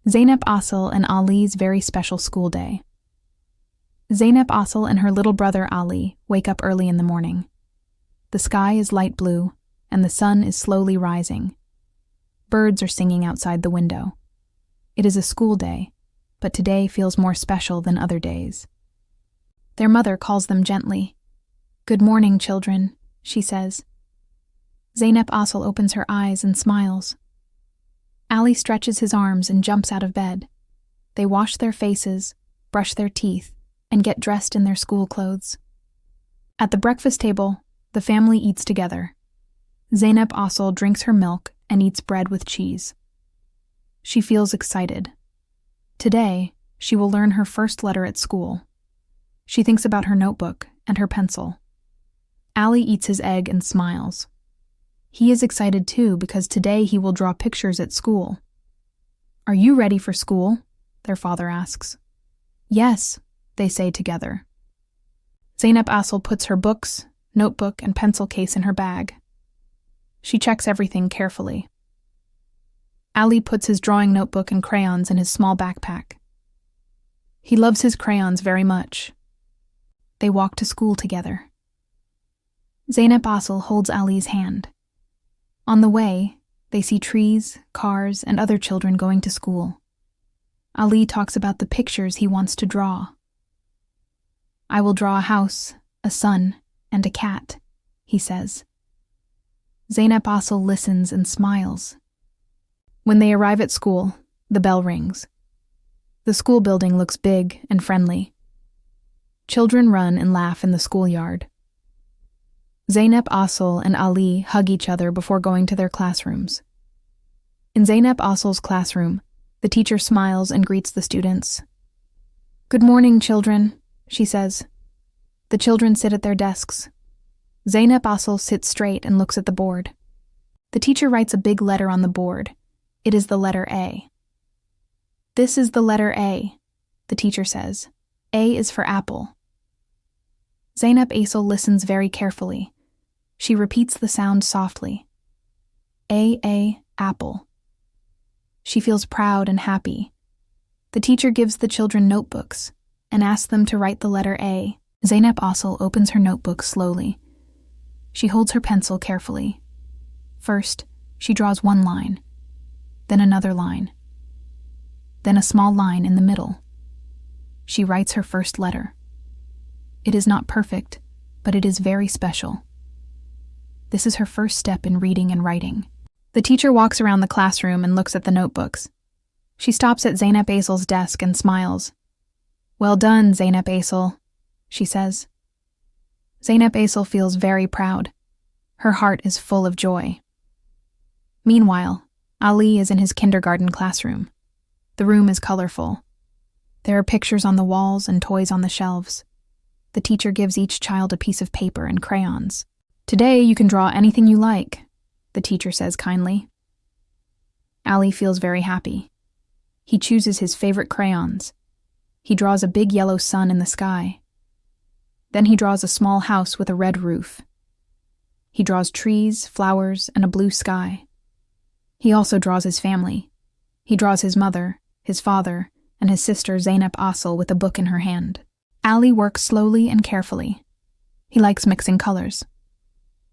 Zeynep Asıl and Ali's very special school day. Zeynep Asıl and her little brother Ali wake up early in the morning. The sky is light blue, and the sun is slowly rising. Birds are singing outside the window. It is a school day, but today feels more special than other days. Their mother calls them gently. "Good morning, children," she says. Zeynep Asıl opens her eyes and smiles. Ali stretches his arms and jumps out of bed. They wash their faces, brush their teeth, and get dressed in their school clothes. At the breakfast table, the family eats together. Zeynep Asıl drinks her milk and eats bread with cheese. She feels excited. Today, she will learn her first letter at school. She thinks about her notebook and her pencil. Ali eats his egg and smiles. He is excited too because today he will draw pictures at school. "Are you ready for school?" their father asks. "Yes," they say together. Zeynep Asıl puts her books, notebook, and pencil case in her bag. She checks everything carefully. Ali puts his drawing notebook and crayons in his small backpack. He loves his crayons very much. They walk to school together. Zeynep Asıl holds Ali's hand. On the way, they see trees, cars, and other children going to school. Ali talks about the pictures he wants to draw. "I will draw a house, a sun, and a cat," he says. Zeynep Asıl listens and smiles. When they arrive at school, the bell rings. The school building looks big and friendly. Children run and laugh in the schoolyard. Zeynep Asıl and Ali hug each other before going to their classrooms. In Zeynep Asıl's classroom, the teacher smiles and greets the students. "Good morning, children," she says. The children sit at their desks. Zeynep Asıl sits straight and looks at the board. The teacher writes a big letter on the board. It is the letter A. "This is the letter A," the teacher says. "A is for apple." Zeynep Asıl listens very carefully. She repeats the sound softly. A, apple. She feels proud and happy. The teacher gives the children notebooks and asks them to write the letter A. Zeynep Asıl opens her notebook slowly. She holds her pencil carefully. First, she draws one line, then another line, then a small line in the middle. She writes her first letter. It is not perfect, but it is very special. This is her first step in reading and writing. The teacher walks around the classroom and looks at the notebooks. She stops at Zeynep Asıl's desk and smiles. "Well done, Zeynep Asıl," she says. Zeynep Asıl feels very proud. Her heart is full of joy. Meanwhile, Ali is in his kindergarten classroom. The room is colorful. There are pictures on the walls and toys on the shelves. The teacher gives each child a piece of paper and crayons. "Today you can draw anything you like," the teacher says kindly. Ali feels very happy. He chooses his favorite crayons. He draws a big yellow sun in the sky. Then he draws a small house with a red roof. He draws trees, flowers, and a blue sky. He also draws his family. He draws his mother, his father, and his sister Zeynep Asıl with a book in her hand. Ali works slowly and carefully. He likes mixing colors.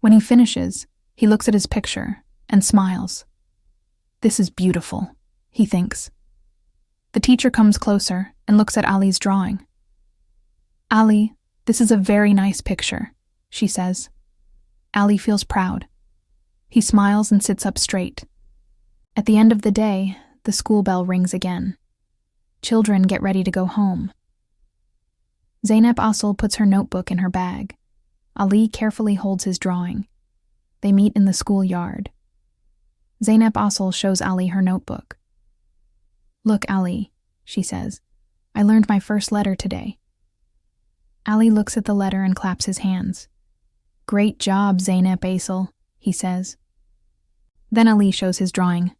When he finishes, he looks at his picture and smiles. "This is beautiful," he thinks. The teacher comes closer and looks at Ali's drawing. "Ali, this is a very nice picture," she says. Ali feels proud. He smiles and sits up straight. At the end of the day, the school bell rings again. Children get ready to go home. Zeynep Asıl puts her notebook in her bag. Ali carefully holds his drawing. They meet in the schoolyard. Zeynep Asıl shows Ali her notebook. "Look, Ali," she says. "I learned my first letter today." Ali looks at the letter and claps his hands. "Great job, Zeynep Asıl," he says. Then Ali shows his drawing.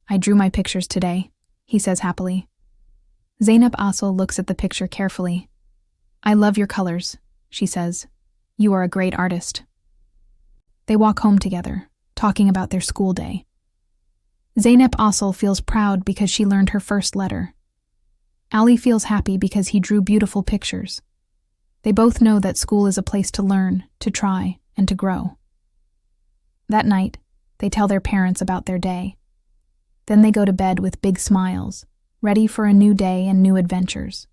"I drew my pictures today," he says happily. Zeynep Asıl looks at the picture carefully. "I love your colors," she says. "You are a great artist." They walk home together, talking about their school day. Zeynep Asıl feels proud because she learned her first letter. Ali feels happy because he drew beautiful pictures. They both know that school is a place to learn, to try, and to grow. That night, they tell their parents about their day. Then they go to bed with big smiles, ready for a new day and new adventures.